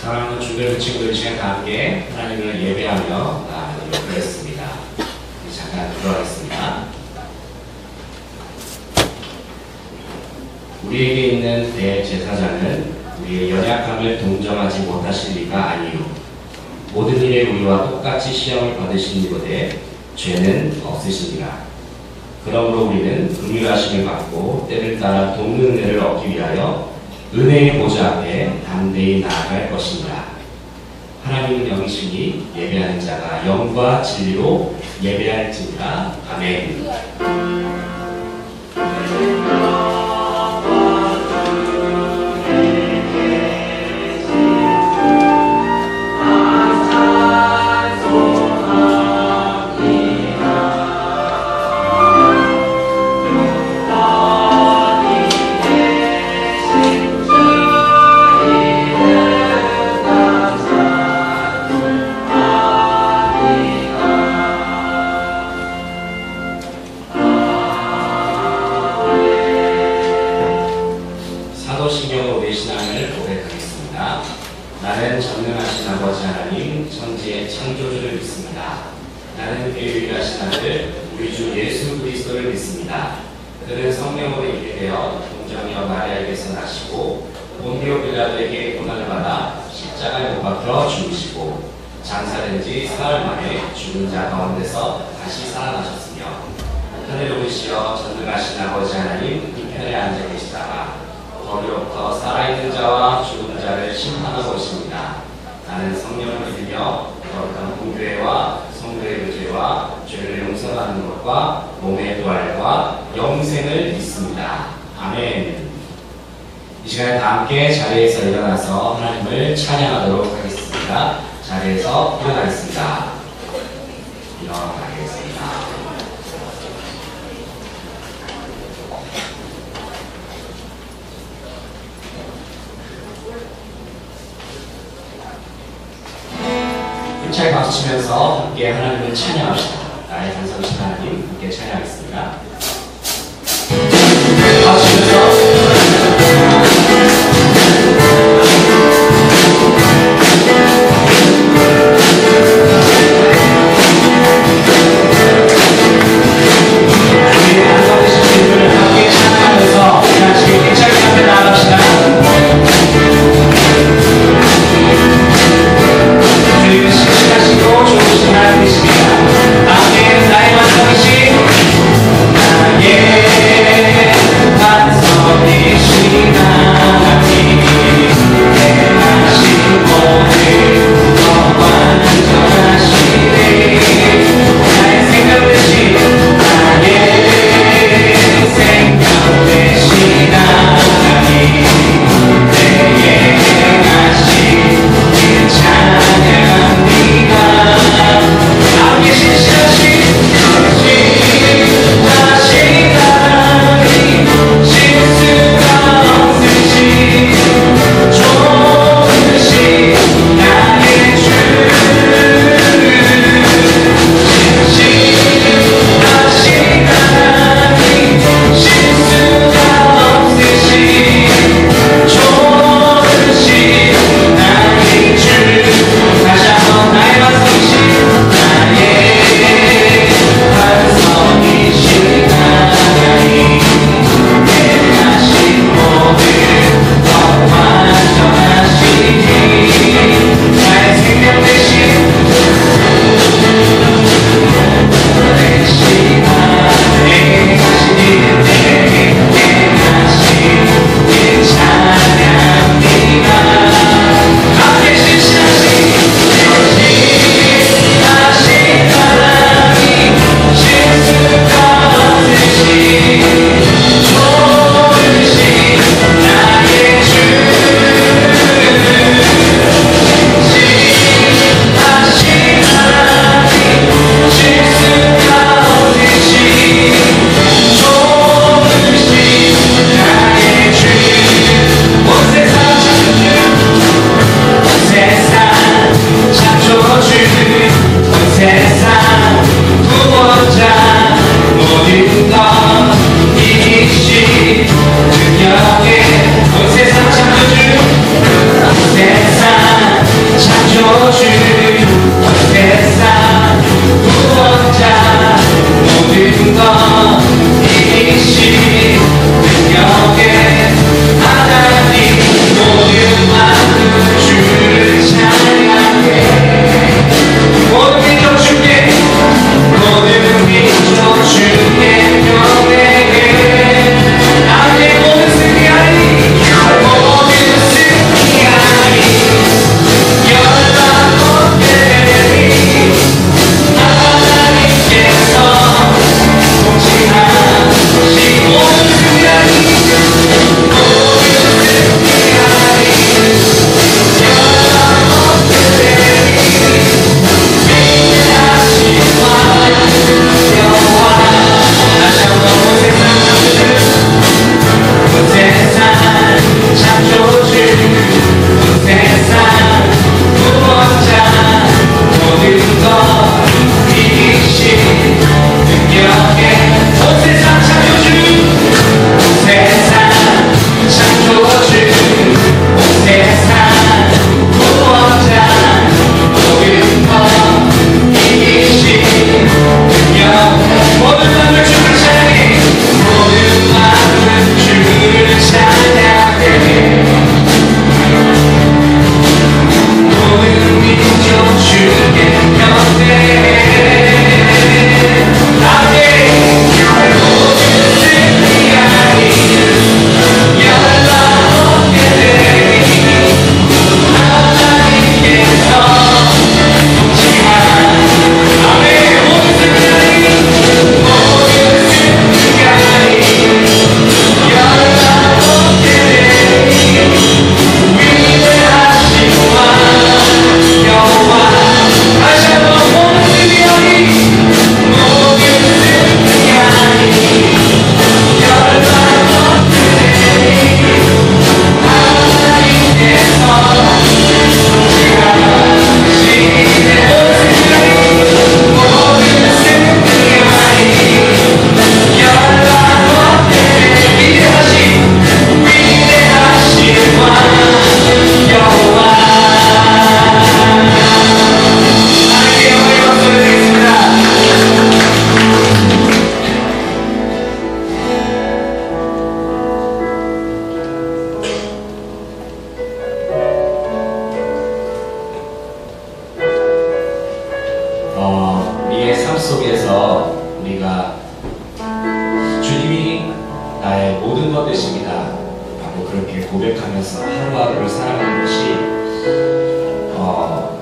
사랑하는 주들 친구들 시간 함께 하나님을 예배하며 나아가도록 하겠습니다. 잠깐 들어가겠습니다. 우리에게 있는 대제사장은 우리의 연약함을 동정하지 못하실 리가 아니요 모든 일에 우리와 똑같이 시험을 받으신 이보되 죄는 없으시니라. 그러므로 우리는 긍휼하심을 받고 때를 따라 돕는 은혜를 얻기 위하여 은혜의 보좌 앞에 담대히 나아갈 것입니다. 하나님은 영이시니 예배하는 자가 영과 진리로 예배할지니라. 아멘. 사도신경으로 내 신앙을 고백하겠습니다. 나는 전능하신 아버지 하나님 천지의 창조주를 믿습니다. 나는 그의 유일하신 아들 우리 주 예수 그리스도를 믿습니다. 그는 성령으로 있게 되어 동정녀 마리아에게서 나시고 본디오 빌라도에게 고난을 받아 십자가에 못 박혀 죽으시고 장사된 지 사흘 만에 죽은 자 가운데서 다시 살아나셨으며 하늘에 오르시어 전능하신 아버지 하나님 우편에 앉아 계시다가 거기로부터 살아있는 자와 죽은 자를 심판하고 오십니다. 나는 성령을 믿으며 거룩한 공교회와 성도의 의죄와 죄를 용서하는 것과 몸의 부활과 영생을 믿습니다. 아멘. 이 시간에 다 함께 자리에서 일어나서 하나님을 찬양하도록 하겠습니다. 자리에서 일어나겠습니다. 일어나겠습니다. 힘차게 박수 치면서 함께 하나님을 찬양합시다. 나의 반석이신 하나님 함께 찬양하겠습니다. 박수 치면서 하나님이십니다. 아멘. 나의 완성이신 뭐 그렇게 고백하면서 하루하루를 살아가는 것이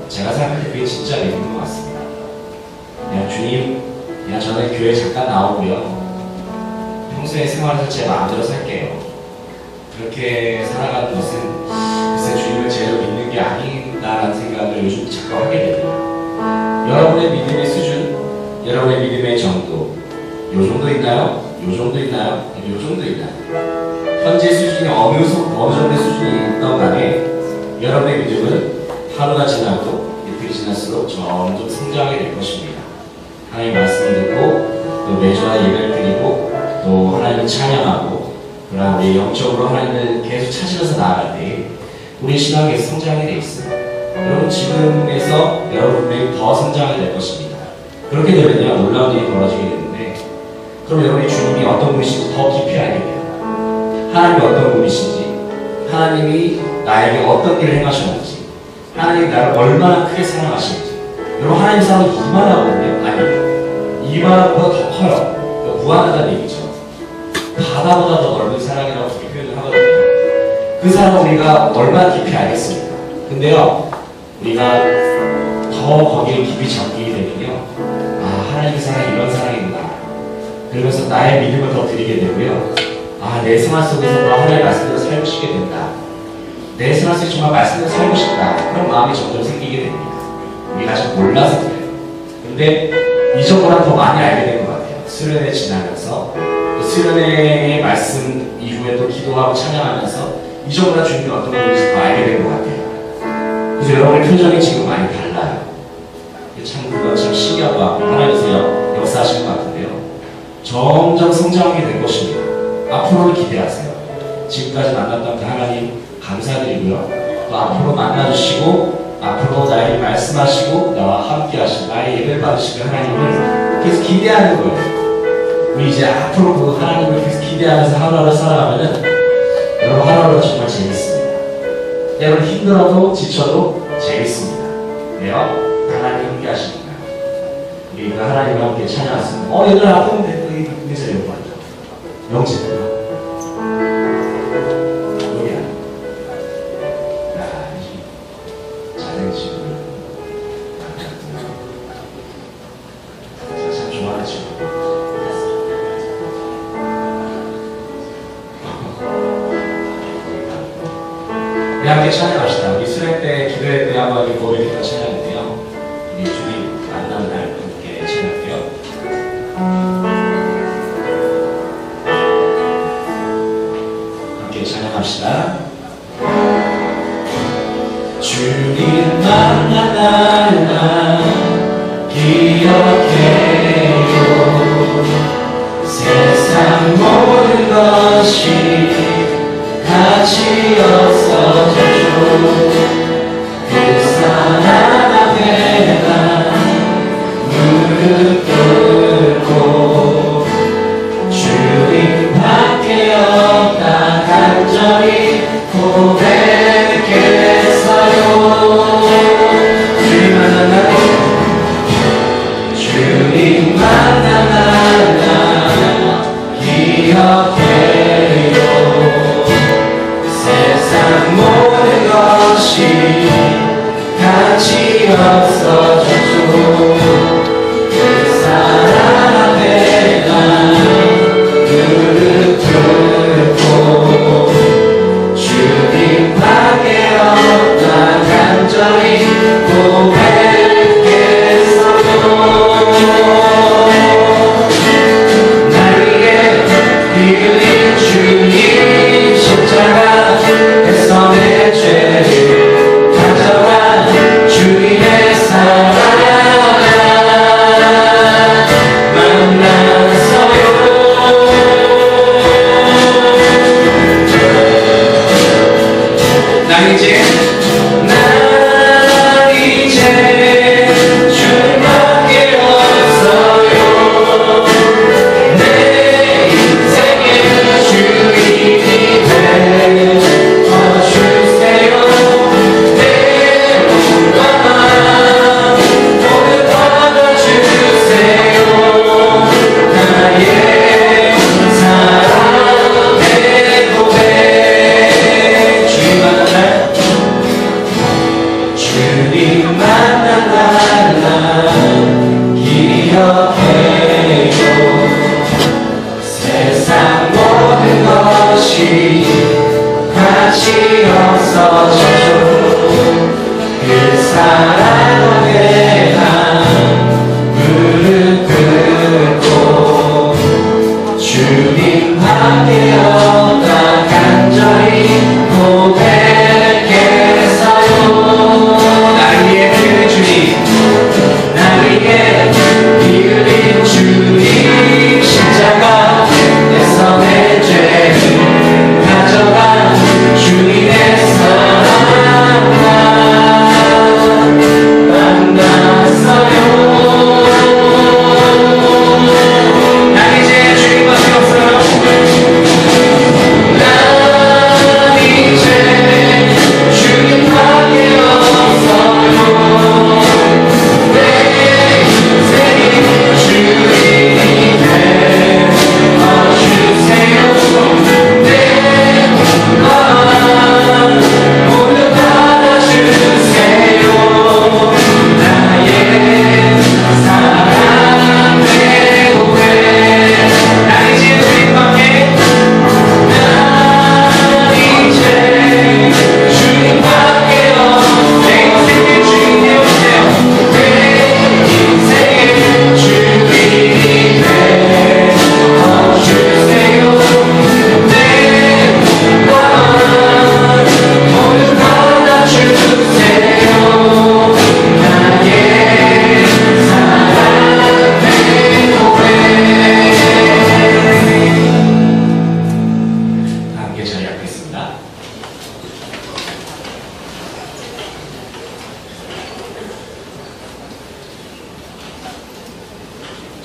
제가 생각할 때 그게 진짜 믿는 것 같습니다. 그냥 주님, 그냥 저는 교회 잠깐 나오고요. 평소에 생활에서 제 마음대로 살게요. 그렇게 살아가는 것은 글쎄 주님을 제대로 믿는 게 아닌다라는 생각을 요즘 자꾸 하게 됩니다. 여러분의 믿음의 수준, 여러분의 믿음의 정도, 요 정도 있나요? 요 정도 있나요? 요 정도 있나요? 현재 수준이 어느 정도의 수준이 있던 간에 여러분의 믿음은 하루가 지나고 이틀이 지날수록 점점 성장하게 될 것입니다. 하나님의 말씀을 듣고 또 매주마다 예배를 드리고 또 하나님을 찬양하고 그러나 우리 영적으로 하나님을 계속 찾으면서 나아갈 때 우리 신앙이 계속 성장하게 돼 있어요. 여러분 지금에서 여러분들이 더 성장하게 될 것입니다. 그렇게 되면요 놀라운 일이 벌어지게 되는데 그럼 여러분이 주님이 어떤 분이신지 더 깊이 알게 돼요. 하나님이 어떤 분이신지, 하나님이 나에게 어떤 일을 행하셨는지, 하나님이 나를 얼마나 크게 사랑하시는지. 여러분 하나님 사랑은 이만하거든요. 아니 이만보다 더 커요. 무한하다는 얘기죠. 바다보다 더 넓은 사랑이라고 그렇게 표현을 하거든요. 그 사랑을 우리가 얼마나 깊이 알겠습니까? 근데요 우리가 더 거기에 깊이 잠기게 되면요 아 하나님의 사랑이 이런 사랑이구나. 그러면서 나의 믿음을 더 드리게 되고요 아 내 생활 속에서도 하나님의 말씀대로 살고 싶게 된다. 내 생활 속에 정말 말씀대로 살고 싶다. 그런 마음이 점점 생기게 됩니다. 우리가 아직 몰라서 그래요. 근데 이전보다 더 많이 알게 된 것 같아요. 수련회 지나면서 수련회의 말씀 이후에 또 기도하고 찬양하면서 이전보다 주님이 어떤 분인지 더 알게 된 것 같아요. 그래서 여러분의 표정이 지금 많이 달라요. 참 그건 참 신기하고 하나님께서 역사하신 것 같은데요. 점점 성장하게 될 것입니다. 앞으로를 기대하세요. 지금까지 만났던 그 하나님 감사드리고요. 또 앞으로 만나주시고 앞으로 나에게 말씀하시고 나와 함께 하시고 나의 예배를 받으시고 하나님을 계속 기대하는 거예요. 우리 이제 앞으로 그 하나님을 계속 기대하면서 하루하루 살아가면은 여러분 하루하루가 정말 재밌습니다. 여러분 힘들어도 지쳐도 재밌습니다. 왜요? 하나님 함께 하시니까. 우리 그 하나님과 함께 찬양하습니다. 얘들아 아프면 돼. 여기서 여기 앉아. 영재들아. 여기야. 야, 잘해지고. 참 좋아하는 친구. 우리 함께 찬양합시다. 우리 수련 때, 기도회 때 한번 고백했던 찬양인데요. 우리 주님 만나는 날 함께 찬양할게요. 함께 찬양합시다. 주님 만나는 날 기억해요. 세상 모든 것이 같이 없어져도 그 사랑 앞에 난 무릎 꿇고 주님밖에 없다 간절히 고백했어요. 주님 만난 날 기억해요. 세상 모든 것이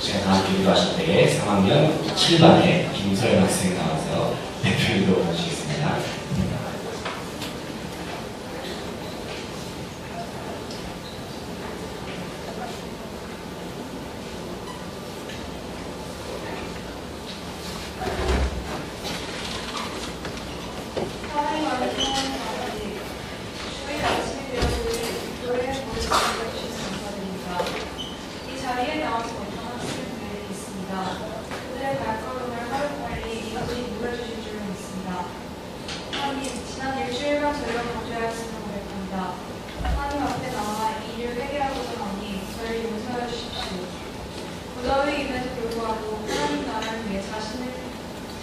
제가 다음 기도하실 때에 3학년 7반에 김서연 학생이 나와서 대표 기도 해주시겠습니다.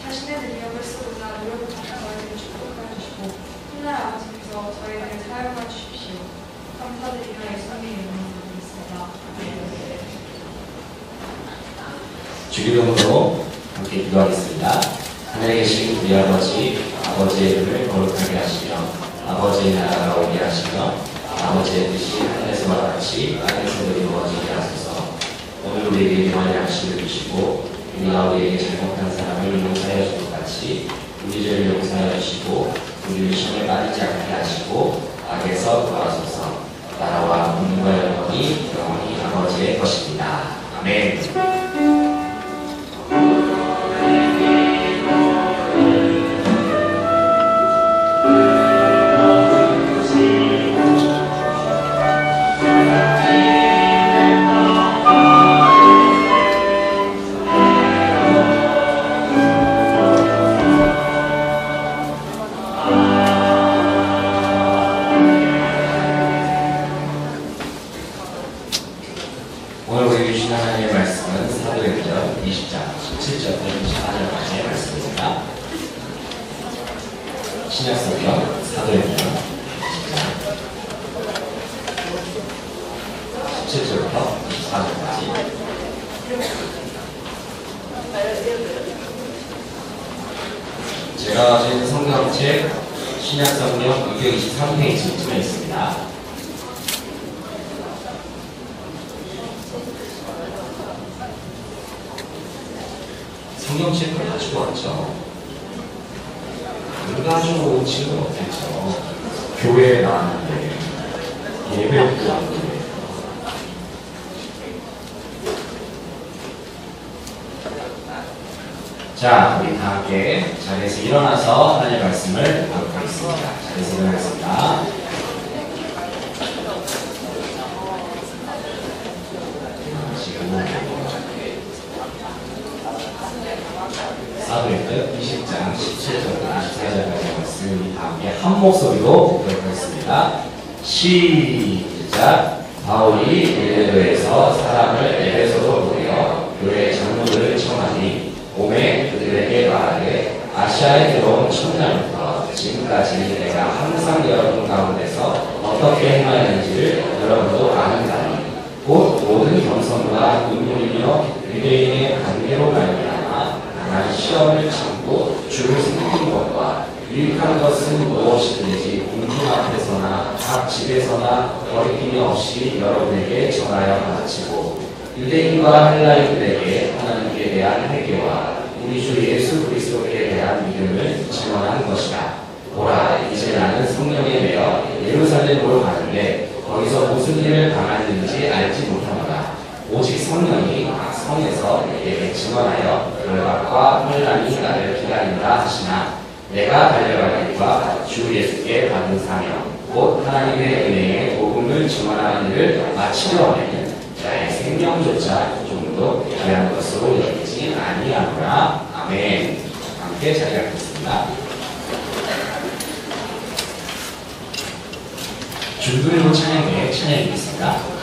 자신의 능력을 쓰고자 노력하는 저희를 축복해 주시고 하나님 아버지께서 저희를 사용해 주십시오. 감사드리며 예수님의 이름으로 기도드립니다. 주기도문으로 함께 기도하겠습니다. 하늘에 계신 우리 아버지의 이름을 거룩하게 하시며 아버지의 나라가 오게 하시며 아버지의 뜻이 하늘에서와 같이 땅에서도 이루어지게 하소서. 오늘 우리에게 일용할 양식을 주시고 우리가 우리에게 잘못한 사람을 용서하여 준 것 같이 우리 죄를 용서하여 주시고 우리를 시험에 빠지지 않게 하시고 악에서 구하소서. 나라와 국민과 영광이 영원히 아버지의 것입니다. 아멘. 오늘 우리 주신 하나님의 말씀은 사도행전 20장 17절부터 24절까지의 말씀입니다. 신약성경 사도행전 20장 17절부터 24절까지. 제가 가진 성경책 신약성경 223페이지쯤에 있습니다. 성경책을 가지고 왔죠. 안 가지고 온 친구는 없겠죠. 교회에 나왔는데 예배도 안 돼. 자, 우리 다 함께 자리에서 일어나서 하나님의 말씀을 보도록 하겠습니다. 자리에서 일어나겠습니다. 사도행전 20장 17절부터 24절까지 말씀을 다 함께 한 목소리로 기록하겠습니다. 시작. 바울이 빌립보에서 사람을 에베소로 보내어 교회 장로들을 청하니 오매 그들에게 말하되 아시아에 들어온 첫날부터 지금까지 내가 항상 여러분 가운데서 어떻게 행하였는지를 여러분도 아는다니 곧 모든 겸손과 눈물이며 유대인의 관계로 말미암아 난 시험을 참고 주를 섬기는 것과 유익한 것은 무엇이든지 공중 앞에서나 각 집에서나 거리낌이 없이 여러분에게 전하여 바치고 유대인과 헬라인들에게 하나님께 대한 회개와 우리 주 예수 그리스도께 대한 믿음을 증언하는 것이다. 보라, 이제 나는 성령에 매여 예루살렘으로 가는데 거기서 무슨 일을 당하는지 알지 못하노라. 오직 성령이 성에서 내게 증언하여 결박과 혼란이 나를 기다린다 하시나 내가 달려갈 길과 주 예수께 받은 사명 곧 하나님의 은혜의 복음을 증언하는 일을 마치려 하면 나의 생명조차 좀도 귀한 것으로 여기지 아니하노라. 아멘. 함께 자리하겠습니다. 줄거리로 찬양에 찬양이겠습니다.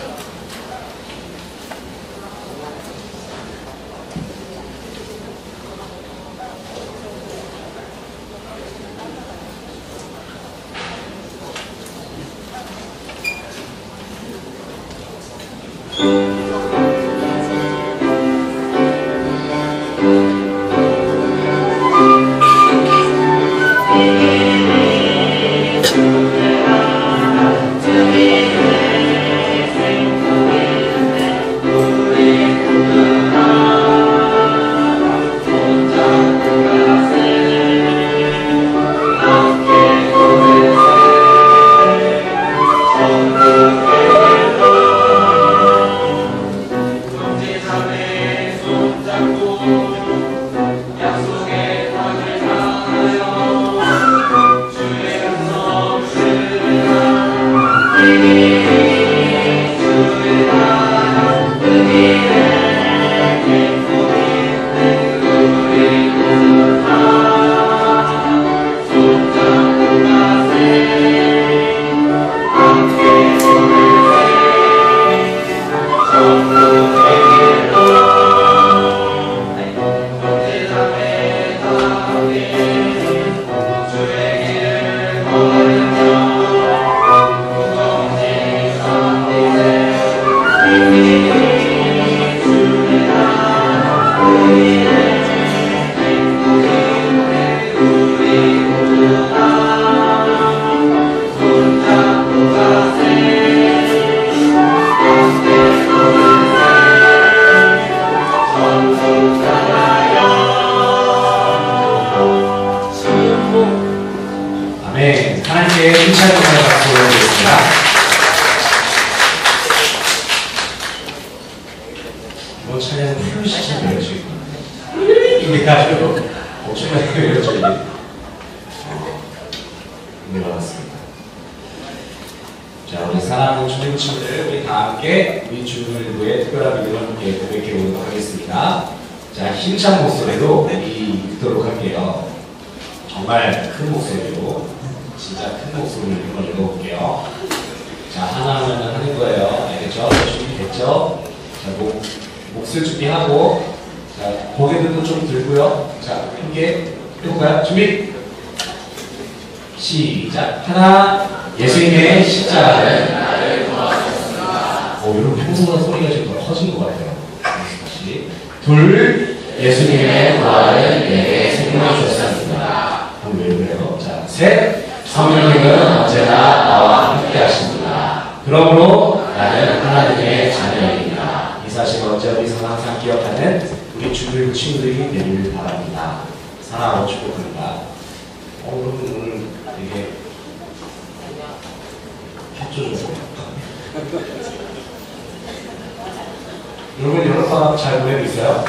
여러분 여름방학 잘 보내고 있어요?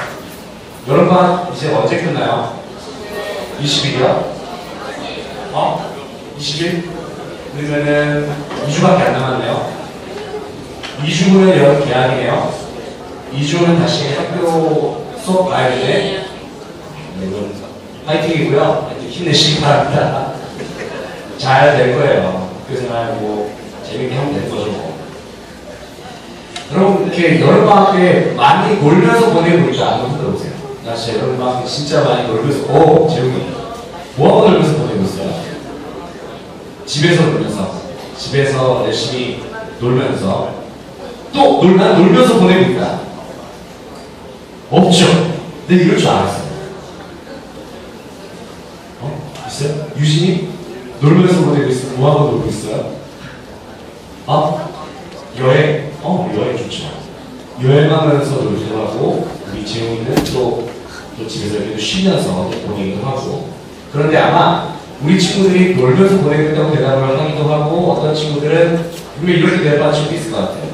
여름방학 이제 언제 끝나요? 20일이요? 20일? 그러면은 2주밖에 안 남았네요. 2주 후에 여름 개학이네요. 2주는 다시 학교 수업 가야 되는데 여러분 파이팅이고요. 힘내시기 바랍니다. 잘 될 거예요. 학교 생활 뭐 재밌게 하면 되는 거죠. 뭐. 여러분 이렇게 여름방학 때 많이 놀면서 보내고 있다. 한번 들어보세요. 나 진짜 여름방학 때 진짜 많이 놀면서 재웅이 뭐하고 놀면서 보내고 있어요? 집에서 놀면서 집에서 열심히 놀면서 또 놀면서 보내고 있다. 없죠. 근데 이럴 줄 알았어요. 있어요? 유진이 놀면서 보내고 있어요. 뭐하고 놀고 있어요? 여행? 여행 좋죠. 여행하면서 놀기도 하고, 우리 재웅이는 또 집에서 이렇게 쉬면서 보내기도 하고. 그런데 아마 우리 친구들이 놀면서 보내고 있다고 대답을 하기도 하고, 어떤 친구들은 왜 이렇게 대답하는 친구도 있을 것 같아요.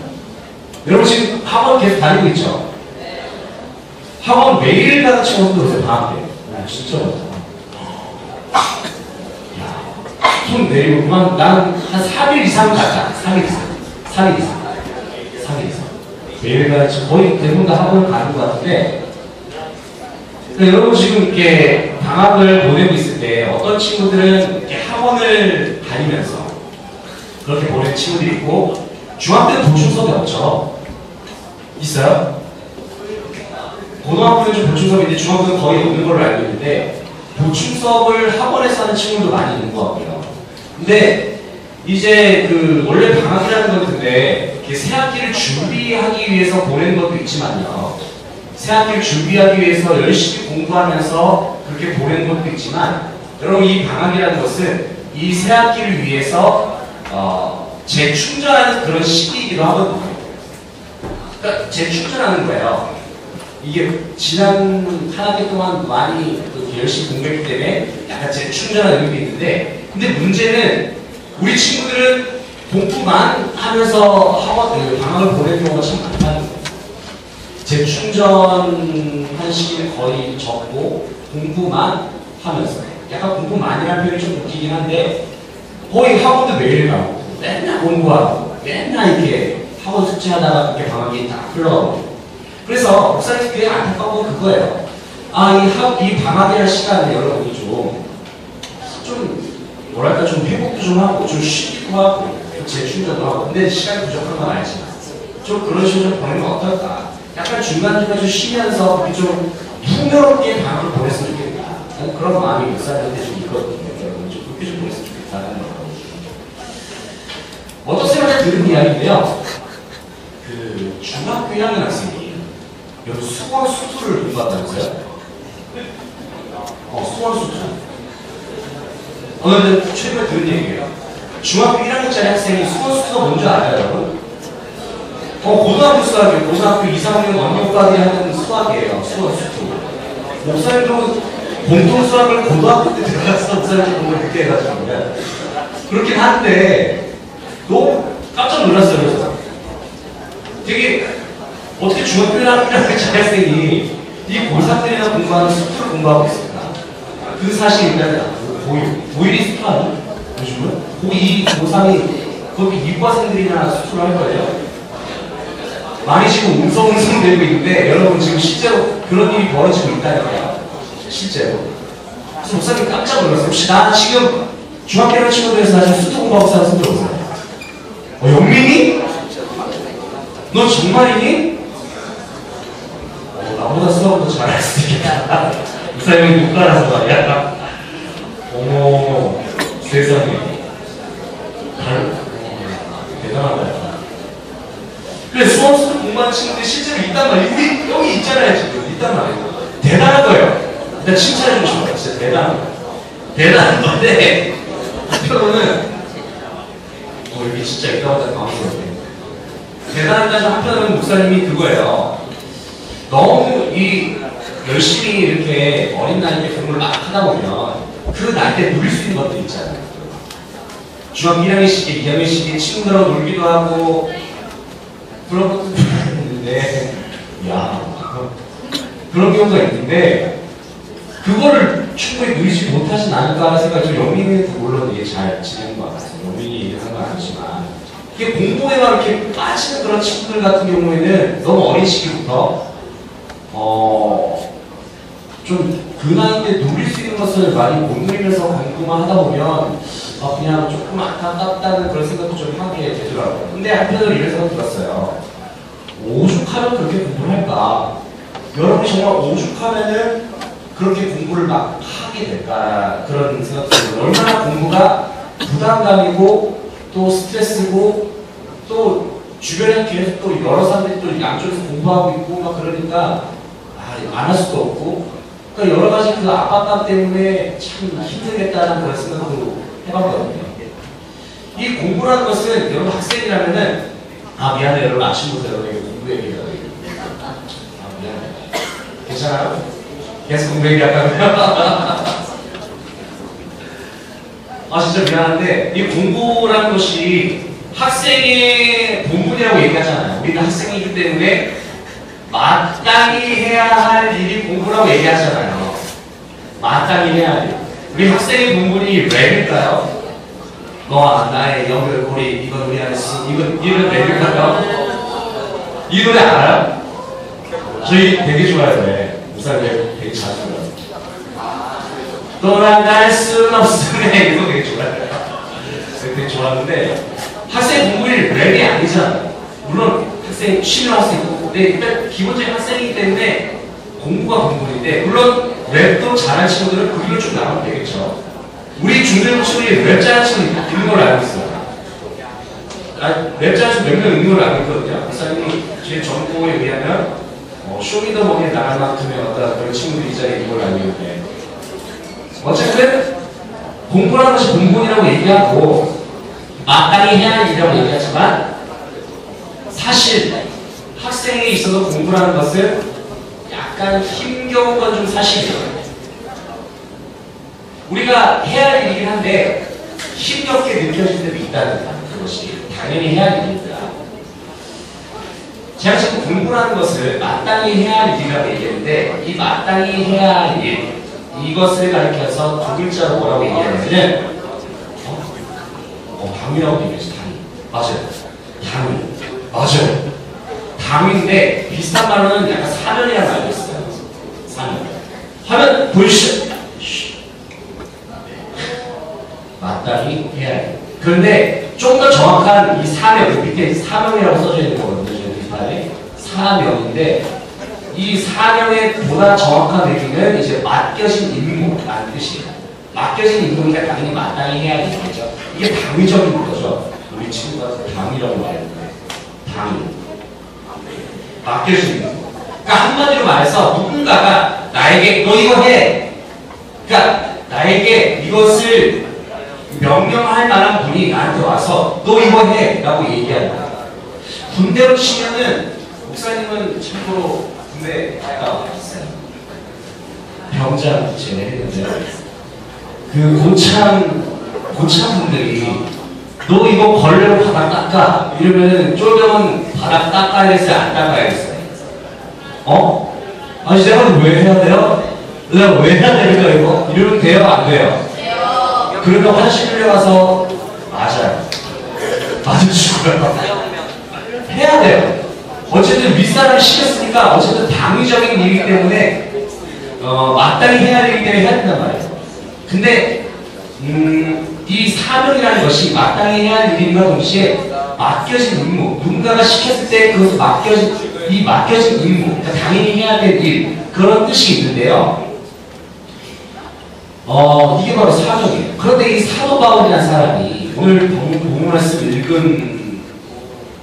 여러분 지금 학원 계속 다니고 있죠? 학원 매일 가는 친구들도 있어요, 방학 때. 진짜 많다. 손 내리고 그만 난 한 3일 이상 갔다. 3일 이상. 매일 가는 친구 거의 대부분 다 학원을 가는 것 같은데, 여러분 지금 이렇게 방학을 보내고 있을 때 어떤 친구들은 이렇게 학원을 다니면서 그렇게 보내는 친구들이 있고, 중학교는 보충 수업이 없죠. 있어요? 고등학교는 좀 보충 수업이 있는데 중학교는 거의 없는 걸로 알고 있는데, 보충 수업을 학원에서 하는 친구도 많이 있는 것 같고요. 근데 이제 원래 방학이라는 건 근데 새 학기를 준비하기 위해서 보내는 것도 있지만요. 새 학기를 준비하기 위해서 열심히 공부하면서 그렇게 보내는 것도 있지만, 여러분 이 방학이라는 것은 이 새 학기를 위해서 재충전하는 그런 시기이기도 하거든요. 그러니까 재충전하는 거예요. 이게 지난 한 학기 동안 많이 열심히 공부했기 때문에 약간 재충전하는 의미가 있는데, 근데 문제는 우리 친구들은 공부만 하면서 방학을 보내는 경우가 참 많다는 거예요. 재충전한 시기는 거의 적고 공부만 하면서, 약간 공부만이라는 표현이 좀 웃기긴 한데 거의 학원도 매일 가고 맨날 공부하고 맨날 이렇게 학원 숙제하다가 그렇게 방학이 다 흘러가고. 그래서 목사님 되게 안타까운 건 그거예요. 이 방학이라는 시간에 여러분이 좀 뭐랄까 좀 회복도 좀 하고 좀 쉬기도 하고 재충전도 하고, 근데 시간이 부족한 건 알지만 좀 그런 식으로 좀 보내면 어떨까? 약간 중간중간 좀 쉬면서 좀 풍요롭게 방학을 보냈으면 좋겠다. 그런 마음이 목사님한테 좀 있거든요. 여러분 좀 그렇게 좀 보냈으면 좋겠다는 거. 어떤 사람한테 들은 이야기인데요. 중학교 1학년 학생이 여기 수원 수투를 공부한다면서요? 수원 수투. 오늘 최근에 들은 얘기예요. 중학교 1학년짜리 학생이 수원 수투가 뭔지 알아요, 여러분? 고등학교 수학이에요. 고등학교 2, 3학년 원격과학이 하는 수학이에요. 수원 수투. 목사님도 공통 수학을 고등학교 때 들어가서 목사님 공부를 그렇게 해가지고 그렇긴 한데 너무 깜짝 놀랐어요. 그래서 되게 어떻게 중학교 1학년짜리 학생이 이 고3들이나 공부하는 수투를 공부하고 있을까? 그 사실이 일단 고1이 수투하는 요즘은 고2, 고3이 거기 이과생들이나 수투를 할 거예요. 많이 지금 웅성웅성 되고 있는데, 여러분 지금 실제로 그런 일이 벌어지고 있다니까요. 실제로. 그래서 목사님 깜짝 놀랐어요. 혹시 나 지금 중학교 1학년 친구들에서 나 지금 수투 공부하고 있는 사람 들어보세요. 영민이? 너 정말이니? 나보다 수학을 더 잘할 수도 있겠다. 목사님이 국가라서 말이야. 어머, 세상에. 대단하다. 그래, 수험수도 공부하는 친구들이 실제로 있단 말이에요. 우리 여기 있잖아요, 지금. 있단 말이에요. 대단한 거예요. 일단 칭찬해주고 싶어요. 진짜 대단한 거예요. 대단한 건데, 한편으로는, 이게 진짜 있다고 하다 당황스럽네. 대단하다는 한편으로는 목사님이 그거예요. 너무 열심히 이렇게 어린 나이 때 공부를 막 하다 보면, 그 나이 때 누릴 수 있는 것들 있잖아요. 중학교 1학년 시기, 2학년 시기 친구들하고 놀기도 하고, 그런 것도 있는데, 그런 경우가 있는데, 그거를 충분히 누리지 못하진 않을까 하는 생각이 좀, 영민이는 물론 이게 잘 지내는 것 같아요. 영민이 얘기하는 건 아니지만, 이게 공부에만 이렇게 빠지는 그런 친구들 같은 경우에는 너무 어린 시기부터, 좀 그 나이 때 누릴 수 있는 것을 많이 못 누리면서 공부만 하다 보면 그냥 조금 안타깝다는 그런 생각도 좀 하게 되더라고요. 근데 한편으로 이런 생각 들었어요. 오죽하면 그렇게 공부를 할까? 여러분이 정말 오죽하면은 그렇게 공부를 막 하게 될까? 그런 생각도 들어요. 얼마나 공부가 부담감이고 또 스트레스고 또 주변에 계속 또 여러 사람들이 또 양쪽에서 공부하고 있고 막 그러니까 안 할 수도 없고 그러니까 여러 가지 그 압박감 때문에 참 힘들겠다는 그런 생각도 해봤거든요. 이 공부라는 것은 여러분 학생이라면은 미안해 여러분 아침부터 여러분 공부 얘기해요. 미안해. 괜찮아요? 계속 공부 얘기할까요? 진짜 미안한데 이 공부라는 것이 학생의 본분이라고 얘기하잖아요. 우리는 학생이기 때문에 마땅히 해야 할 일이 공부라고 얘기하잖아요. 마땅히 해야 할 일. 우리 학생의 본분이 랩일까요? 너와 나의 연결고리 이건 우리 안에 이건 랩일까요? 이 노래 알아요? 저희 되게 좋아해요. 네. 우선 되게 자주 불러요. 떠나갈 순 없으네 이거 되게 좋아해요. 되게 좋아하는데 학생 본분이 랩이 아니잖아요. 물론 학생 취미로 할 수 있고 근데 일단 기본적인 학생이기 때문에 공부가 본분인데 물론 랩도 잘하는 친구들은 그 길로 쭉 나가면 되겠죠. 우리 중대부 친구들이 랩 잘하는 친구 있는 걸로 알고 있어요. 랩 잘하는 친구 몇 명 있는 걸로 알고 있거든요. 목사님이 제 정보에 의하면 쇼미더머니에 나갈 만큼의 어떤 그런 친구들이 이 자리에 있는 걸로 알고 있는데 어쨌든 공부라는 것이 본분이라고 얘기하고 마땅히 해야 할 일이라고 얘기하지만 사실 학생에 있어서 공부라는 것은 약간 힘겨운 건 좀 사실이에요. 우리가 해야 할 일이긴 한데 힘겹게 느껴질 때도 있다는 그것이 당연히 해야 할 일입니다. 제가 지금 공부라는 것을 마땅히 해야 할 일이라고 얘기했는데 이 마땅히 해야 할 일 이것을 가리켜서 두 글자로 뭐라고 얘기하냐면은 당이라고 얘기했어요. 당. 맞아요. 당. 맞아요. 당인데 비슷한 말로는 약간 사면이라는 말이 있어요. 사면. 화면 보여주시죠. 마땅히 해야 해요. 그런데 좀 더 정확한 이 사명, 밑에 사명이라고 써져 있는 거거든요. 뒷판에. 사명인데 이 사명의 보다 정확한 의미는 이제 맡겨진 임무라는 뜻이에요. 맡겨진 임무니까 당연히 마땅히 해야 되는 거죠. 이게 당위적인 거죠. 우리 친구가 당이라고 말했는데 당. 맡겨진 임무. 그러니까 한마디로 말해서 누군가가 나에게 너 이거 해. 그러니까 나에게 이것을 명령할 만한 분이 나한테 와서 너 이거 해 라고 얘기한다. 군대로 치면은 목사님은 참고로 군대 갔다 왔어요. 병장 제대했는데 그 고참분들이 너 이거 걸레로 바닥 닦아 이러면은 쫄병은 바닥 닦아야겠어요? 안 닦아야겠어요? 아니 내가 왜 해야 돼요? 내가 왜 해야 됩니까 이거? 이러면 돼요? 안 돼요? 돼요. 그러면 화장실 끌려가서 맞아요. 맞으시고요. 해야 돼요. 어쨌든 윗사람이 시켰으니까 어쨌든 당위적인 일이기 때문에 마땅히 해야 되기 때문에 해야 된단 말이에요. 근데 이 사명이라는 것이 마땅히 해야 할 일임과 동시에 맡겨진 임무, 누군가가 시켰을 때 그 맡겨진 임무, 그러니까 당연히 해야 될 일, 그런 뜻이 있는데요. 이게 바로 사명이에요. 그런데 이 사도 바울이라는 사람이 오늘 본문 말씀 읽은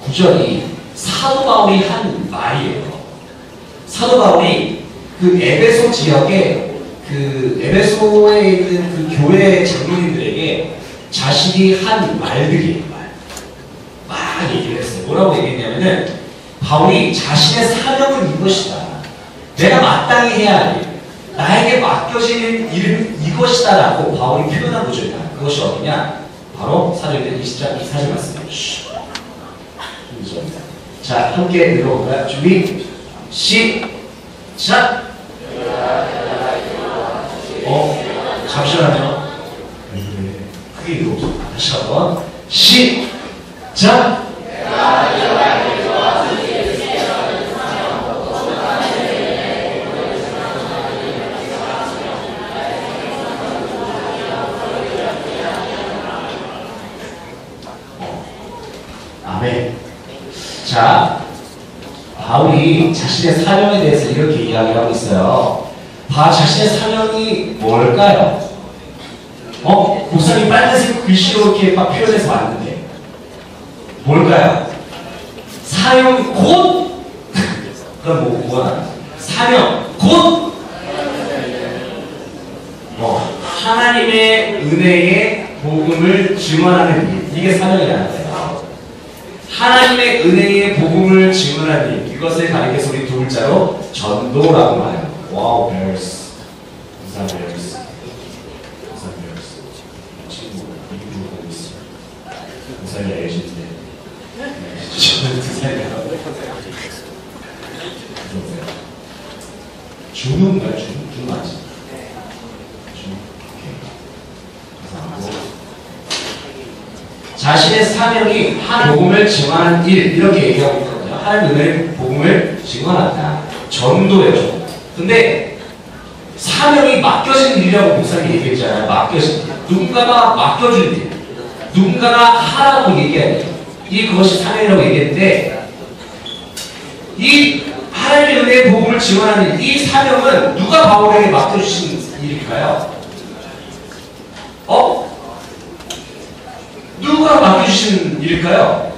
구절이 사도 바울이 한 말이에요. 사도 바울이 그 에베소 지역에 그 에베소에 있는 그 교회 장로님들에게 자신이 한 말들이에요. 막 얘기를 했어요. 뭐라고 얘기했냐면은 바울이 자신의 사명은 이것이다. 내가 마땅히 해야 할 일. 나에게 맡겨진 일은 이것이다 라고 바울이 표현한 구절이다. 그것이 어디냐? 바로 사도행전 20장 24절 말씀입니다. 자, 함께 읽어볼까요? 준비, 시작! 잠시만요. 크게 읽어보세요. 다시 한번. 시작! 아멘. 자, 바울이 자신의 사명에 대해서 이렇게 이야기하고 있어요. 자신의 사명이 뭘까요? 목사님 빨간색 글씨로 이렇게 막 표현해서 왔는데 뭘까요? 사명이 곧 그럼 뭐가 사명 곧 하나님의 은혜의 복음을 증언하는 일, 이게 사명이라는 거예요. 하나님의 은혜의 복음을 증언하는 일, 이것을 가리켜서 우리 두 글자로 전도라고 말해요. 와우, 베어스. 감사 베어스. 감사 베어스. 친구 미국으로 보고 있어요. 감사를 내주는데 저는 2살이라고. 중인가요? 중 맞지? 자신의 사명이 하나님 복음을 증언하는 일, 이렇게 얘기하고 있거든요. 하나님 은혜의 복음을 증언한다. 전도예요. 근데 사명이 맡겨진 일이라고 목사님이 얘기했잖아요. 맡겨진 일. 누군가가 맡겨준 일. 누군가가 하라고 얘기하는 일. 그것이 사명이라고 얘기했는데 이 하나님의 은혜의 복음을 증언하는 이 사명은 누가 바울에게 맡겨주신 일일까요? 누가 맡겨주신 일일까요?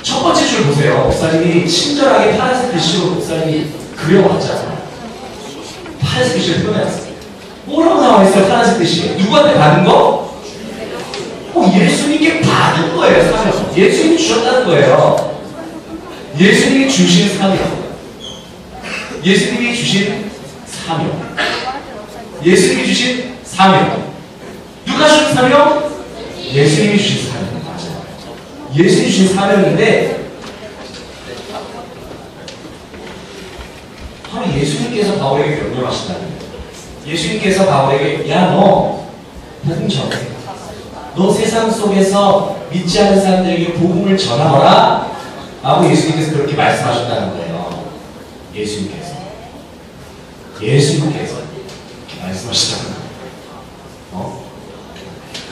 첫 번째 줄 보세요. 목사님이 친절하게 파란색 글씨로 목사님이 그려왔잖아요. 파란색 글씨를 표현했어요. 뭐라고 나와있어요? 파란색 글씨에. 누구한테 받은 거? 예수님께 받은 거예요. 사명. 예수님이 주셨다는 거예요. 예수님이 주신 사명. 예수님이 주신 사명. 예수님이 주신 사명. 누가 주신 사명? 예수님이 주신 사명. 맞아요. 예수님이 주신 사명인데 바로 예수님께서 바울에게 명령하신다는 거예요. 예수님께서 바울에게 너 복음 전해. 너 세상 속에서 믿지 않는 사람들에게 복음을 전하거라 라고 예수님께서 그렇게 말씀하셨다는 거예요. 예수님께서 이렇게 말씀하시다는 거예요.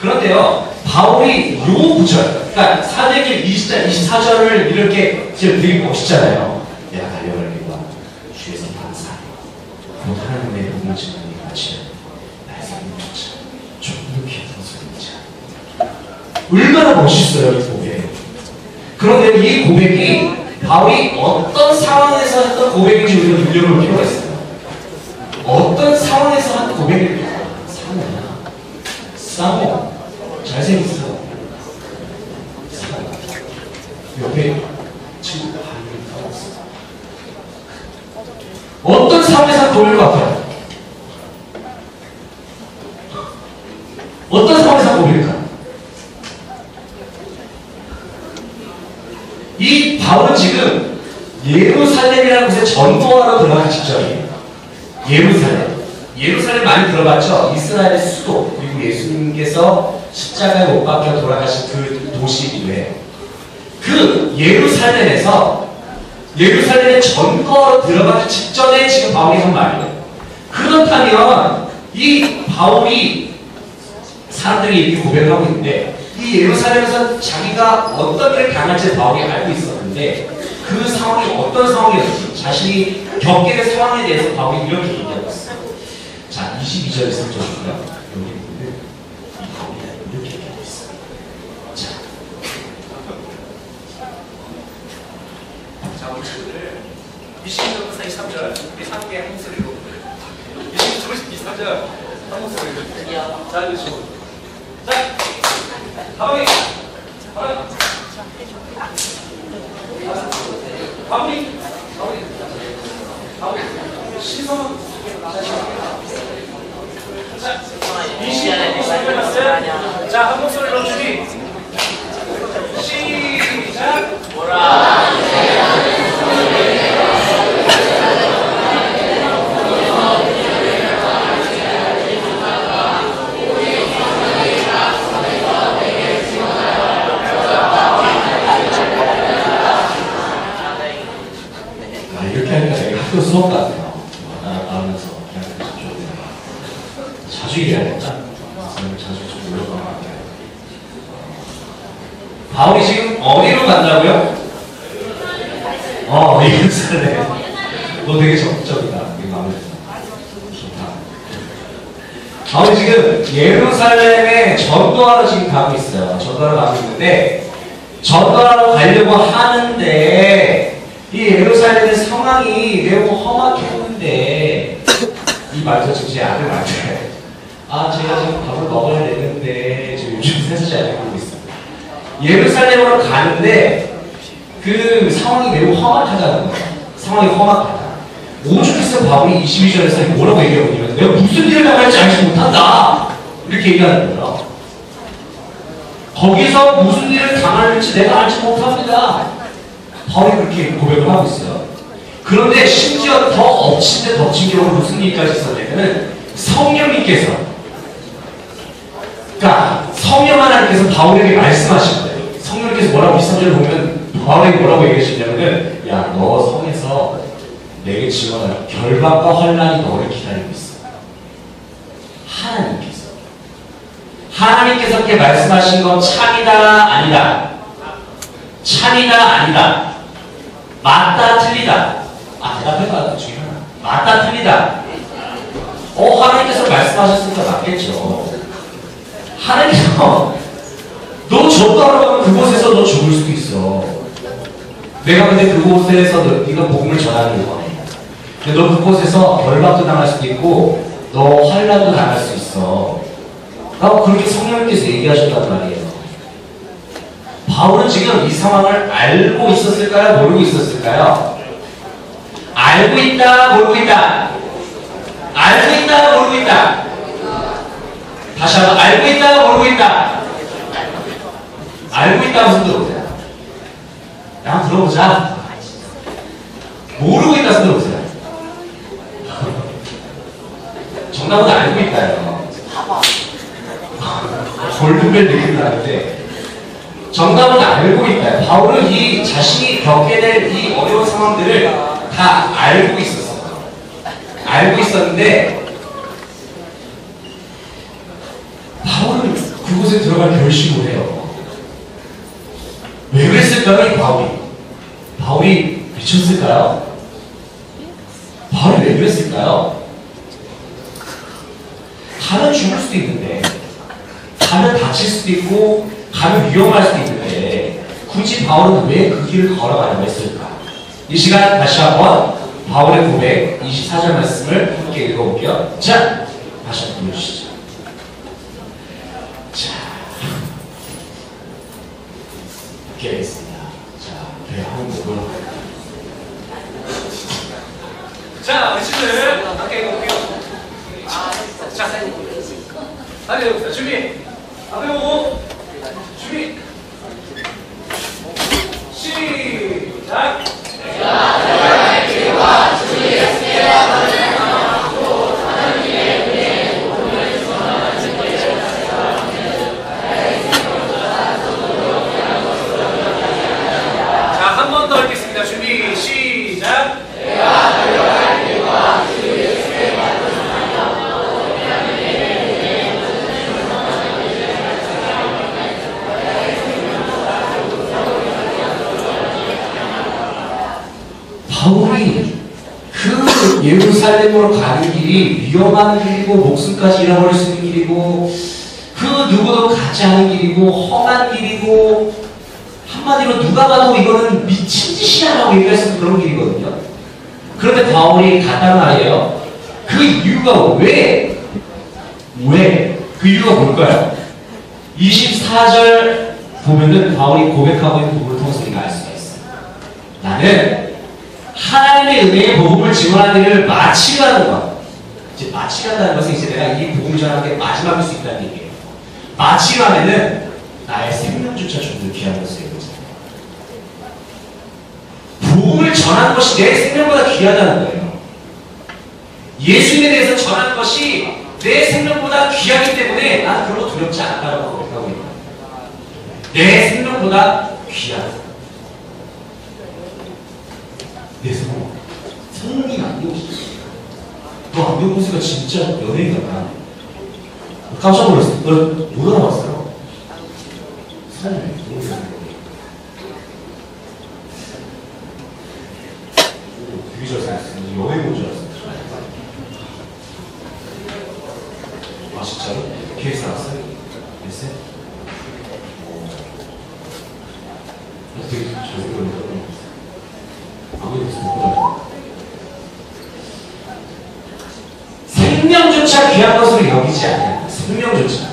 그런데요, 바울이 요 구절, 그러니까 사도행전 20장 24절을 이렇게 지금 되게 멋있잖아요. 내가 달려갈 길과 주에서 감사해. 곧 하나님의 복음을 증언하는 같이 나의 삶을 쫓아 조금 귀한 소리이자. 얼마나 멋있어요, 이 고백. 그런데 이 고백이 바울이 어떤 상황에서 했던 고백인지 우리가 눈여볼 필요가 있어요. 어떤 상황에서 한 고백일까? 사모 잘생겼어. 옆에 친구가 한명 있어. 어떤 상황에서 한 고백일 것 같아요? 어떤 상황에서 한 고백일까? 이 바울은 지금 예루살렘이라는 곳에 전도하러 들어가기 직전이에요. 예루살렘 많이 들어봤죠? 이스라엘의 수도, 그리고 예수님께서 십자가에 못 박혀 돌아가신 그 도시이기도 해요. 그 예루살렘에 전거로 들어가기 직전에 지금 바울이 한 말이에요. 그렇다면 이 바울이 사람들이 이렇게 고백을 하고 있는데 이 예루살렘에서 자기가 어떤 일을 당할지 바울이 알고 있었는데 그 상황이 어떤 상황이었는지 자신이 겪게 된 상황에 대해서 바울이 이렇게 얘기하고 있어요. 자, 22절에 3절이고요. 여기 보면 이 바울이 이렇게 얘기하고 있어요. 자, 우리 친구들 22절부터 23절 우리 함께 한 목소리로 22절 23절 한 목소리로 자, 우리 친구 자, 바울이 시선 자, 22절 자, 한 목소리로 준비 시작 뭐라 이렇게 하니까 내가 학교 수업 같아요. 나가면서 자주 일해야겠다. 바울이 지금 어디로 간다고요? 예루살렘. 너 되게 적극적이다. 이게 마음에 들어. 좋다. 바울이 지금 예루살렘에 전도하러 지금 가고 있어요. 전도하러 가고 있는데, 전도하러 가려고 하는데, 이 예루살렘의 상황이 매우 험악했는데, 이 말도 지금 제 아들 말인데, 제가 지금 밥을 먹어야 되는데, 지금 요즘 세수지 않고 있어요. 예루살렘으로 가는데, 그 상황이 매우 험악하다는 거예요. 상황이 험악하다. 오죽했으면 바울이 22절에서 뭐라고 얘기하거든요. 내가 무슨 일을 당할지 알지 못한다. 이렇게 얘기하는 거예요. 거기서 무슨 일을 당할지 내가 알지 못합니다. 바울이 그렇게 고백을 하고 있어요. 그런데 심지어 더 엎친 데 덮친 경우 무슨 일까지 있었냐면 성령님께서, 그러니까 성령 하나님께서 바울에게 말씀하신 거예요. 성령님께서 뭐라고 23절을 보면 바울에게 뭐라고 얘기하시냐면은, 야, 너 성에서 내게 지원할 결박과 환난이 너를 기다리고 있어. 하나님께서 그렇게 말씀하신 건 참이다 아니다. 참이다 아니다. 맞다 틀리다. 대답해봐. 중에 하나. 맞다 틀리다. 하나님께서 말씀하셨으니까 맞겠죠. 하나님께서 너 전도하러 가면 그곳에서 너 죽을 수도 있어. 내가 근데 그곳에서 네가 복음을 전하는 거야. 근데 너 그곳에서 결박도 당할 수도 있고 너 환난도 당할 수 있어. 라고 그렇게 성령님께서 얘기하셨단 말이에요. 바울은 지금 이 상황을 알고 있었을까요? 모르고 있었을까요? 알고 있다, 모르고 있다. 알고 있다, 모르고 있다. 다시 한번 알고 있다, 모르고 있다. 알고 있다 무슨 들어보세요. 한번 들어보자. 모르고 있다 무슨 들어보세요. 정답은 알고 있다요. 골든벨 느낌 나는데 정답은 알고 있다. 바울은 이 자신이 겪게 될 이 어려운 상황들을 다 알고 있었어요. 알고 있었는데 바울은 그곳에 들어갈 결심을 해요. 왜 그랬을까요? 바울이 미쳤을까요? 바울이 왜 그랬을까요? 가면 죽을 수도 있는데, 가면 다칠 수도 있고, 가면 위험할 수도 있는데, 굳이 바울은 왜 그 길을 걸어가려고 했을까? 이 시간 다시 한번 바울의 고백 24절 말씀을 함께 읽어볼게요. 자, 다시 한번 보여주시죠. 자, 이렇게 하겠습니다. 자, 한번 보고요. 자, 우리 친구들 함께 읽어볼게요. 자, 다시 해봅시다. 준비. 앞에 보고 준비. 시작. 자, 한 번 더 읽겠습니다. 준비. 시작. 바울이 그 예루살렘으로 가는 길이 위험한 길이고 목숨까지 잃어버릴 수 있는 길이고 그 누구도 가지 않은 길이고 험한 길이고 한마디로 누가 봐도 이거는 미친 짓이야 라고 얘기할 수 있는 그런 길이거든요. 그런데 바울이 갔단 말이에요. 그 이유가 왜? 그 이유가 뭘까요? 24절 보면은 바울이 고백하고 있는 부분을 통해서 우리가 알 수가 있어요. 나는 하나님의 은혜의 복음을 지원하는 일을 마치가는 것. 이제 마치간다는 것은 이제 내가 이 복음을 전하는 게 마지막일 수 있다는 얘기예요. 마치가면은 나의 생명조차 좀 귀한 것을 얘기하잖아요. 복음을 전하는 것이 내 생명보다 귀하다는 거예요. 예수님에 대해서 전하는 것이 내 생명보다 귀하기 때문에 나는 별로 두렵지 않다고 고백하고 있는 거예요. 내 생명보다 귀하다. 내 생각. 성령님 안경쓰. 너 안경쓰가 진짜 연예인 같아. 깜짝 놀랐어. 너 못 알아봤어요? 사람이 너무 이상해. 아 진짜로? 계획 나왔어요? 됐어요? 어떻게 저기 그러는 아무리 무슨 못 생명조차 귀한 것으로 여기지 않는 생명조차.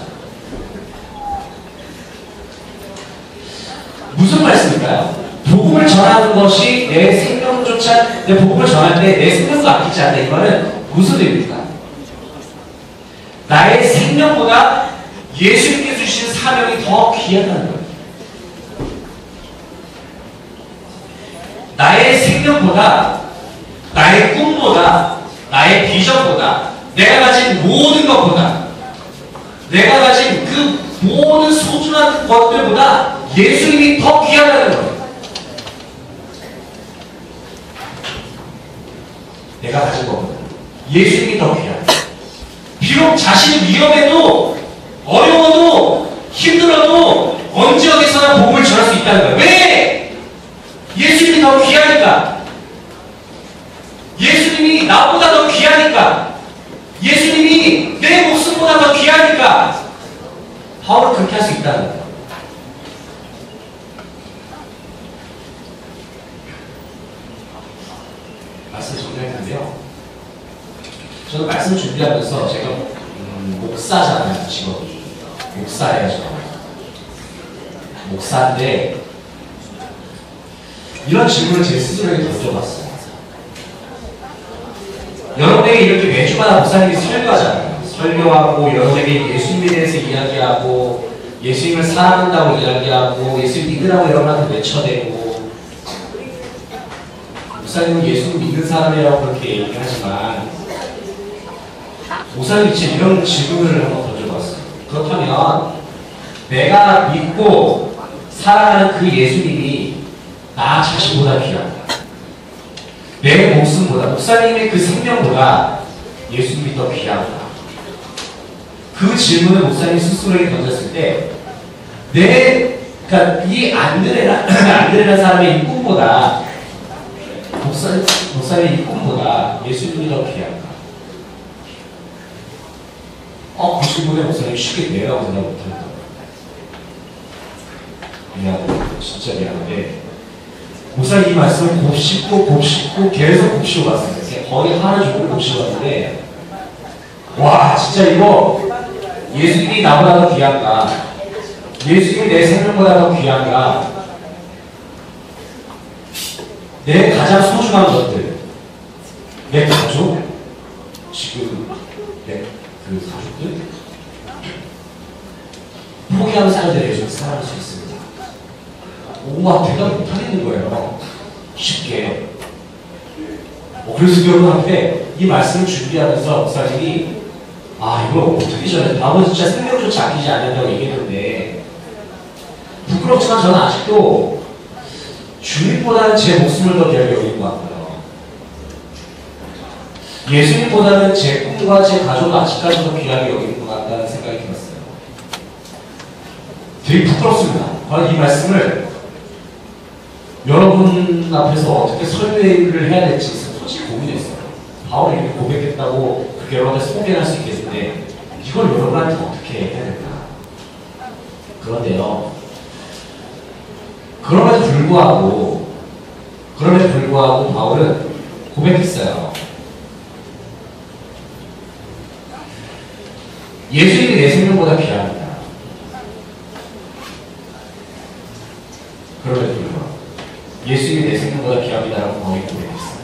무슨 말씀일까요? 복음을 전하는 것이 내 생명조차, 내 복음을 전할 때 내 생명도 아끼지 않는다. 이 말은 무슨 의미입니까? 나의 생명보다 예수님께 주신 사명이 더 귀하다는 거예요. 나의 생명보다, 나의 꿈보다, 나의 비전보다, 내가 가진 모든 것보다, 내가 가진 그 모든 소중한 것들보다 예수님이 더 귀하다는 거예요. 내가 가진 것보다 예수님이 더 귀하다. 비록 자신이 위험해도, 어려워도, 힘들어도 언제 어디서나 복음을 전할 수 있다는 거예요. 왜? 예수님이 더 귀하니까. 예수님이 나보다 더 귀하니까. 예수님이 내 목숨보다 더 귀하니까. 바울은 그렇게 할 수 있다는 거예요. 말씀 정리했는데요. 저는 말씀 준비하면서 제가 목사잖아요, 직업이. 목사예요, 저. 목사인데 이런 질문을 제 스스로에게 던져봤어요. 여러분에게 이렇게 매주마다 목사님이 설교하잖아요. 설교하고 여러분에게 예수님에 대해서 이야기하고 예수님을 사랑한다고 이야기하고 예수님 믿으라고 여러분한테 외쳐대고 목사님은 예수님 믿는 사람이라고 그렇게 얘기하지만 목사님이 이런 질문을 한번 던져봤어요. 그렇다면 내가 믿고 사랑하는 그 예수님이 나 자신보다 귀하다. 내 목숨보다, 목사님의 그 생명보다 예수님이 더 귀하다. 그 질문을 목사님 스스로에게 던졌을 때, 그러니까 이 안드레라는 사람의 이 꿈보다, 목사님의 이 꿈보다 예수님이 더 귀하다. 그 질문에 목사님이 쉽게 내라고 대답 못했다. 미안해. 진짜 미안한데, 목사님 이 말씀을 곱씹고 계속 곱씹어 왔어요. 거의 하루 종일 곱씹어 왔는데 와 진짜 이거 예수님이 나보다 더 귀한가, 예수님이 내 생명보다 더 귀한가, 내 가장 소중한 것들, 내 가족, 지금 내 그 가족들 포기하는 사람들을 예수님 사랑할 수 있습니다. 우와, 대답 못하겠는 거예요. 쉽게. 그래서 여러분한테 이 말씀을 준비하면서 목사님이 이거 어떻게 전해? 아버지 진짜 생명조차 아끼지 않는다고 얘기했는데 부끄럽지만 저는 아직도 주님보다는 제 목숨을 더 귀하게 여기는 것 같고요. 예수님보다는 제 꿈과 제 가족을 아직까지 더 귀하게 여기는 것 같다는 생각이 들었어요. 되게 부끄럽습니다. 바로 이 말씀을 여러분 앞에서 어떻게 설명을 해야 될지 솔직히 고민했어요. 바울이 이렇게 고백했다고 그렇게 여러분한테 소개할 수 있겠는데 이걸 여러분한테 어떻게 해야 될까? 그런데요. 그럼에도 불구하고 바울은 고백했어요. 예수님이 내 생명보다 귀합니다. 그럼에도 불구하고 예수님이 내 생명보다 귀합니다라고 바울이 고백했어요.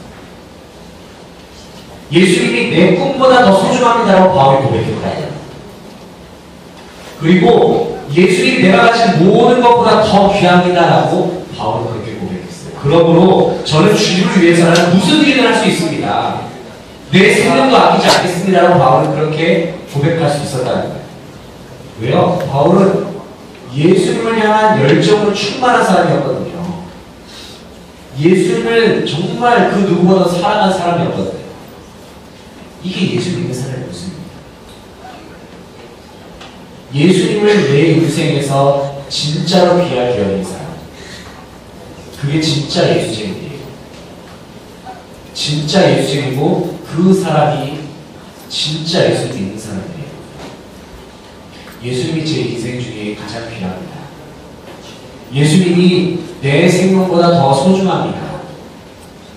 예수님이 내 꿈보다 더 소중합니다라고 바울이 고백했다. 그리고 예수님이 내가 가진 모든 것보다 더 귀합니다라고 바울은 그렇게 고백했어요. 그러므로 저는 주님을 위해서는 무슨 일을 할 수 있습니다. 내 생명도 아끼지 않겠습니다라고 바울은 그렇게 고백할 수 있었다는 거예요. 왜요? 바울은 예수님을 향한 열정으로 충만한 사람이었거든요. 예수님을 정말 그 누구보다 사랑한 사람이었거든요. 이게 예수 믿는 사람의 모습입니다. 예수님을 내 인생에서 진짜로 귀하게 여기는 사람. 그게 진짜 예수쟁이에요. 진짜 예수쟁이고 그 사람이 진짜 예수 믿는 사람이에요. 예수님이 제 인생 중에 가장 귀합니다. 예수님이 내 생명보다 더 소중합니다.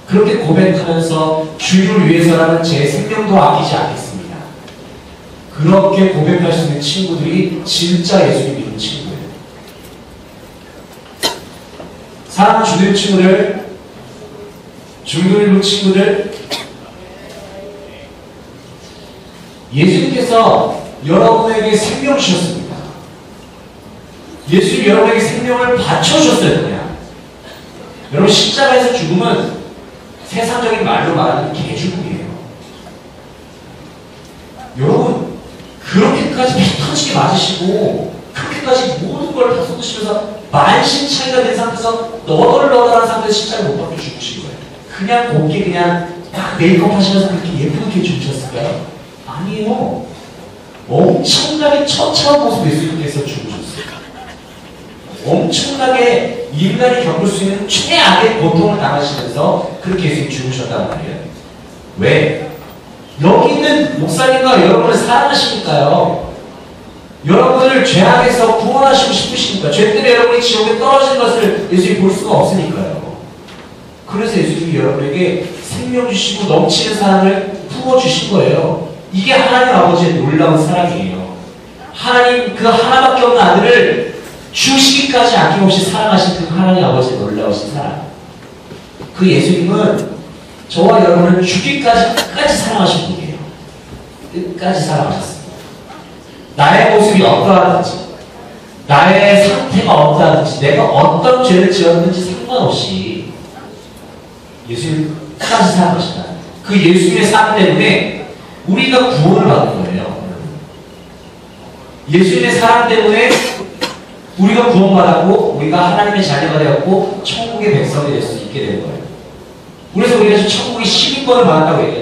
그렇게 고백하면서 주를 위해서라는 제 생명도 아끼지 않겠습니다. 그렇게 고백할 수 있는 친구들이 진짜 예수님 믿는 친구예요. 사랑하는 주님 친구들, 중등일부 친구들, 예수님께서 여러분에게 생명을 주셨습니다. 예수님이 여러분에게 생명을 바쳐주셨어요. 그냥. 여러분 십자가에서 죽음은 세상적인 말로 말하는 개죽음이에요. 여러분 그렇게까지 피 터지게 맞으시고 그렇게까지 모든 걸 다 쏟으시면서 만신창이가 된 상태에서 너덜너덜한 상태에서 십자가를 못 박혀 죽으신 거예요. 그냥 곱게 그냥 딱 메이크업 하시면서 그렇게 예쁘게 죽으셨을까요? 아니에요. 엄청나게 처참한 모습 예수님께서 죽으셨어요. 엄청나게 인간이 겪을 수 있는 최악의 고통을 당하시면서 그렇게 예수님이 죽으셨단 말이에요. 왜? 여기 있는 목사님과 여러분을 사랑하시니까요. 여러분을 죄악에서 구원하시고 싶으시니까. 죄 때문에 여러분이 지옥에 떨어지는 것을 예수님이 볼 수가 없으니까요. 그래서 예수님이 여러분에게 생명 주시고 넘치는 사랑을 부어주신 거예요. 이게 하나님 아버지의 놀라운 사랑이에요. 하나님 그 하나밖에 없는 아들을 주시기까지 아낌없이 사랑하신 그 하나님 아버지의 놀라우신 사랑. 그 예수님은 저와 여러분을 죽기까지 끝까지 사랑하신 분이에요. 끝까지 사랑하셨습니다. 나의 모습이 어떠하든지, 나의 상태가 어떠하든지, 내가 어떤 죄를 지었는지 상관없이 예수님 끝까지 사랑하신다. 그 예수님의 사랑 때문에 우리가 구원을 받은 거예요. 예수님의 사랑 때문에 우리가 구원받았고 우리가 하나님의 자녀가 되었고 천국의 백성이 될 수 있게 된 거예요. 그래서 우리가 천국의 시민권을 받았다고 얘기해요.